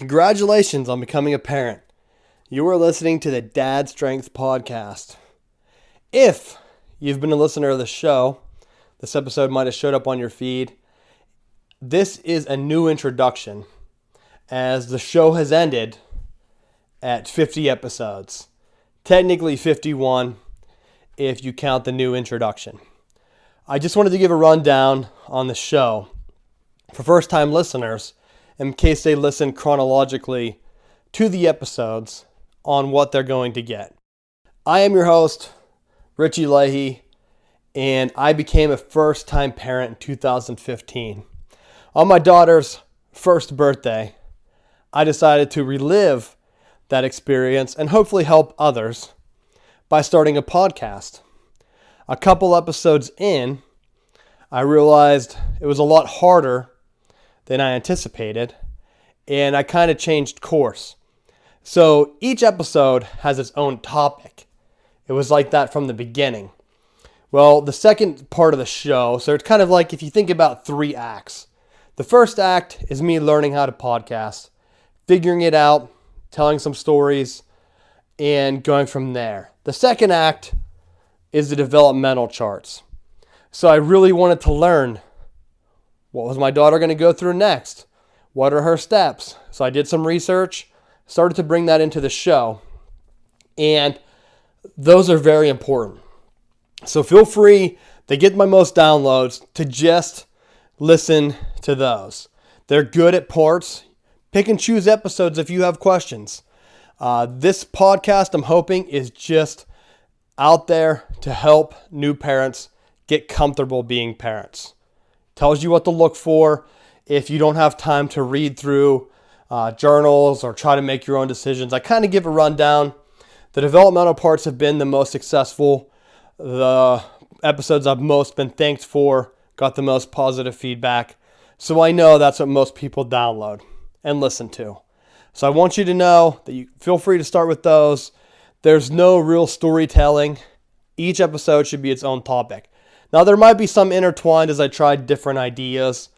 Congratulations on becoming a parent. You are listening to the Dad Strength Podcast. If you've been a listener of the show, this episode might have showed up on your feed. This is a new introduction, as the show has ended at 50 episodes. Technically 51 if you count the new introduction. I just wanted to give a rundown on the show for first-time listeners in case they listen chronologically to the episodes on what they're going to get. I am your host, Richie Leahy, and I became a first-time parent in 2015. On my daughter's first birthday, I decided to relive that experience and hopefully help others by starting a podcast. A couple episodes in, I realized it was a lot harder than I anticipated, and I kind of changed course. So each episode has its own topic. It was like that from the beginning. Well, the second part of the show, so it's kind of like if you think about 3 acts. The first act is me learning how to podcast, figuring it out, telling some stories, and going from there. The second act is the developmental charts. So I really wanted to learn, what was my daughter going to go through next? What are her steps? So I did some research, started to bring that into the show, and those are very important. So feel free to get my most downloads to just listen to those. They're good at parts. Pick and choose episodes if you have questions. This podcast, I'm hoping, is just out there to help new parents get comfortable being parents. Tells you what to look for if you don't have time to read through journals or try to make your own decisions. I kind of give a rundown. The developmental parts have been the most successful. The episodes I've most been thanked for got the most positive feedback. So I know that's what most people download and listen to. So I want you to know that you feel free to start with those. There's no real storytelling. Each episode should be its own topic. Now, there might be some intertwined as I tried different ideas,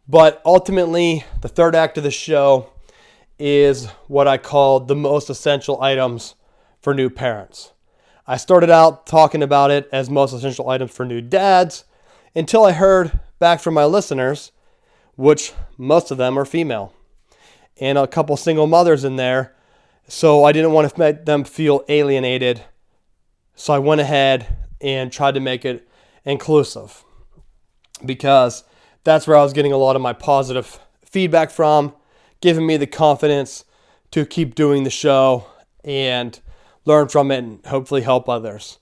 but ultimately, the third act of the show is what I call the most essential items for new parents. I started out talking about it as most essential items for new dads until I heard back from my listeners, which most of them are female, and a couple single mothers in there, so I didn't want to make them feel alienated, so I went ahead and tried to make it inclusive, because that's where I was getting a lot of my positive feedback from, giving me the confidence to keep doing the show and learn from it and hopefully help others.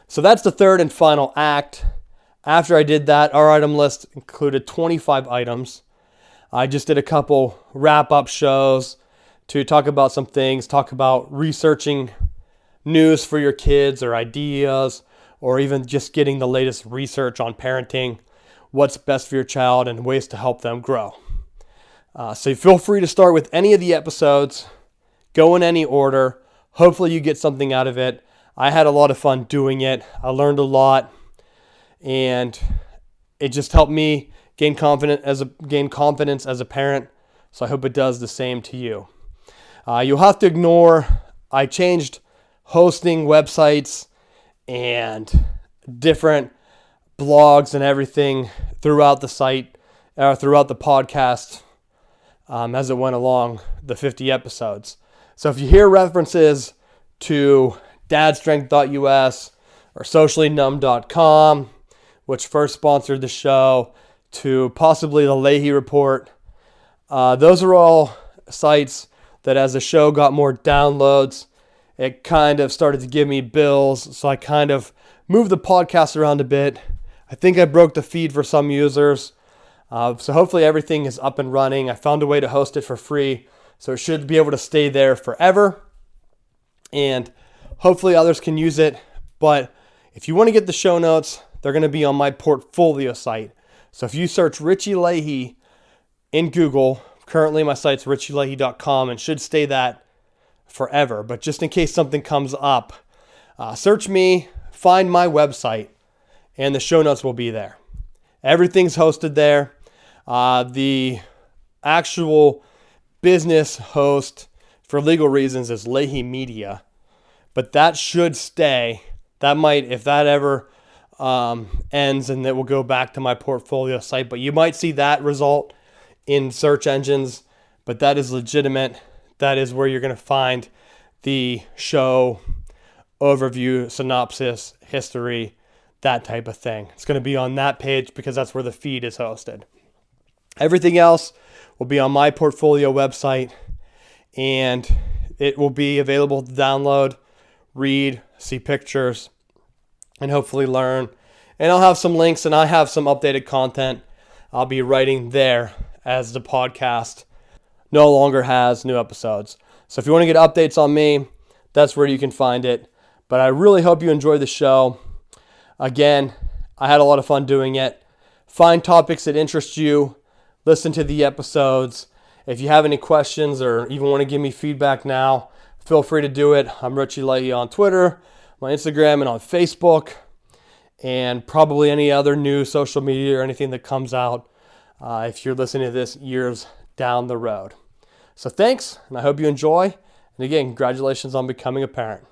So that's the third and final act. After I did that, our item list included 25 items. I just did a couple wrap-up shows to talk about some things, talk about researching news for your kids or ideas, or even just getting the latest research on parenting, what's best for your child, and ways to help them grow. So feel free to start with any of the episodes. Go in any order. Hopefully you get something out of it. I had a lot of fun doing it. I learned a lot, and it just helped me gain confidence as a parent. So I hope it does the same to you. You'll have to ignore, I changed hosting websites and different blogs and everything throughout the site, throughout the podcast as it went along the 50 episodes. So if you hear references to dadstrength.us or sociallynumb.com, which first sponsored the show, to possibly the Leahy Report, those are all sites that as the show got more downloads, it kind of started to give me bills, so I kind of moved the podcast around a bit. I think I broke the feed for some users, so hopefully everything is up and running. I found a way to host it for free, so it should be able to stay there forever, and hopefully others can use it. But if you want to get the show notes, they're going to be on my portfolio site. So if you search Richie Leahy in Google, currently my site's richieleahy.com, and should stay that forever. But just in case something comes up, search me, find my website, and the show notes will be there. Everything's hosted there. The actual business host for legal reasons is Leahy Media, but that should stay. That might, if that ever ends, and it will go back to my portfolio site, but you might see that result in search engines, but that is legitimate. That is where you're going to find the show overview, synopsis, history, that type of thing. It's going to be on that page because that's where the feed is hosted. Everything else will be on my portfolio website, and it will be available to download, read, see pictures, and hopefully learn. And I'll have some links, and I have some updated content I'll be writing there as the podcast no longer has new episodes. So if you want to get updates on me, that's where you can find it. But I really hope you enjoy the show. Again, I had a lot of fun doing it. Find topics that interest you. Listen to the episodes. If you have any questions or even want to give me feedback now, feel free to do it. I'm Richie Leahy on Twitter, my Instagram, and on Facebook, and probably any other new social media or anything that comes out if you're listening to this years down the road. So thanks, and I hope you enjoy. And again, congratulations on becoming a parent.